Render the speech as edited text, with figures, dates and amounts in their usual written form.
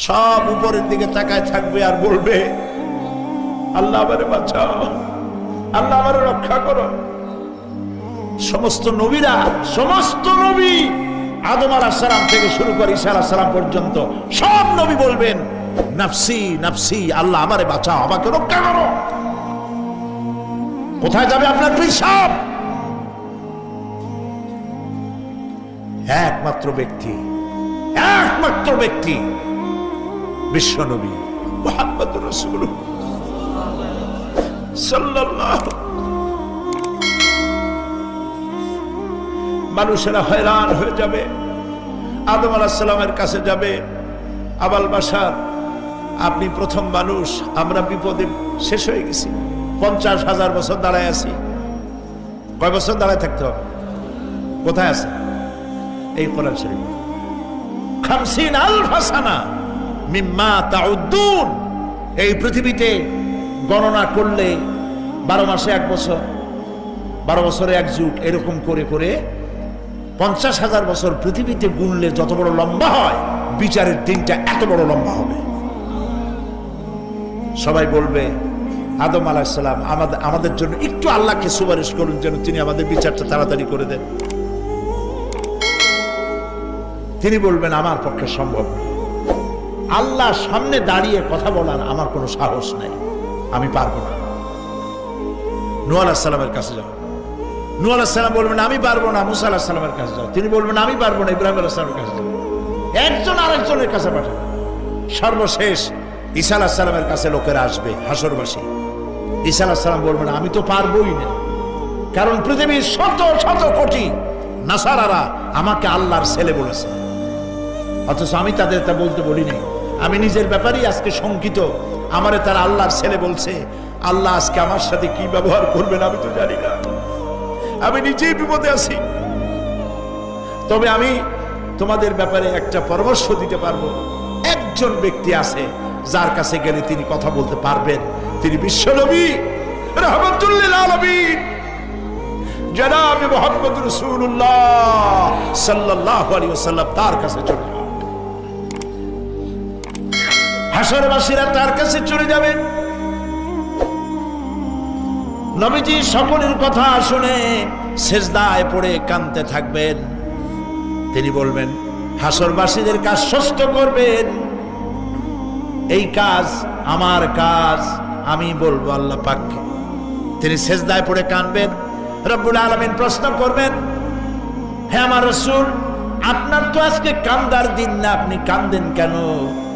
সব উপরের দিকে তাকায় থাকবে আর বলবে, আল্লাহ আমারে বাঁচাও, আল্লাহ আমারে রক্ষা করো। সমস্ত নবীরা, সমস্ত নবী আদম আলাইহিস সালাম থেকে শুরু করে ঈসা আলাইহিস সালাম পর্যন্ত সব নবী বলবেন, নাফসি নাফসি, আল্লাহ আমারে বাঁচাও, আমাকে রক্ষা করো। কোথায় যাবে আপনার পীর সাহেব? একমাত্র ব্যক্তি বিশ্ব নবী মুহাম্মদুর রাসূলুল্লাহ সাল্লাল্লাহু। মানুষেরা হয়রান হয়ে যাবে, আদম আলাইহিস সালামের কাছে যাবে, আবাল বাশার আপনি প্রথম মানুষ, আমরা বিপদে শেষ হয়ে গেছি, 50,000 বছর দাঁড়ায় আছি। কয় বছর দাঁড়ায় থাকতে হবে? কোথায় আছে? এই কোরআন শরীফ, 50,000 সানা মিম্মা তাউদ্দুন। এই পৃথিবীতে গণনা করলে 12 মাসে 1 বছর, 12 বছরে 1 যুগ, এরকম করে করে 50,000 বছর পৃথিবীতে গুনলে যত বড় লম্বা হয়, বিচারের দিনটা এত বড় লম্বা হবে। সবাই বলবে, আদম আলাইহিস সালাম আমাদের জন্য একটু আল্লাহকে সুপারিশ করুন যেন তিনি আমাদের বিচারটা তাড়াতাড়ি করে দেন। তিনি বলবেন, আমার পক্ষে সম্ভব না, আল্লাহ সামনে দাঁড়িয়ে কথা বলার আমার কোনো সাহস নাই, আমি পারবো না। নূহ আলাইহিস সালামের কাছে যাও, নূহ আলাইহিস সালাম বলবেন আমি পারবো না। মুসা আলাইহিস সালামের কাছে যাও, তিনি বলবেন আমি পারবো না। ইব্রাহিম আলাইহিস সালামের কাছে যাও, একজন আরেকজনের কাছে পাঠাবে। সর্বশেষ ঈসা আলাইহিস সালামের কাছে লোকেরা আসবে, হাসরবাসী। ঈসা আলাইহিস সালাম বলবেন আমি তো পারবোই না, কারণ পৃথিবীর শত শত কোটি নাসারারা আমাকে আল্লাহর ছেলে বলেছে, অথচ আমি তাদের তা বলতে বলি নাই। আমি নিজের ব্যাপারেই আজকে শঙ্কিত, আমারে তারা আল্লাহর ছেলে বলছে। আল্লাহ আজকে আমার সাথে কি ব্যবহার করবেন আমি তো জানি না, আমি নিজেই বিপদে আছি। তবে আমি তোমাদের ব্যাপারে একটা পরামর্শ দিতে পারবো। একজন ব্যক্তি আছে যার কাছে গেলে তিনি কথা বলতে পারবেন, তিনি বিশ্বনবী রাহমাতুল লিল আলামিন জনাব মুহাম্মদ রাসূলুল্লাহ সাল্লাল্লাহু আলাইহি ওয়াসাল্লাম। তার কাছে চলে যাও, হাসরবাসীরা তার কাছে চলে যাবেন। নবীজি সকলের কথা শুনে সিজদায় পড়ে কাঁদতে থাকবেন। তিনি বলবেন, হাসরবাসীদের কাজ ষষ্ঠ করবেন, এই কাজ আমার কাজ, আমি বলবো আল্লাহ পাককে। তিনি সিজদায় পড়ে কাঁদবেন। রব্বুল আলামিন প্রশ্ন করবেন, হে আমার রাসূল, আপনার তো আজকে কান্দার দিন না, আপনি কাঁদেন কেন?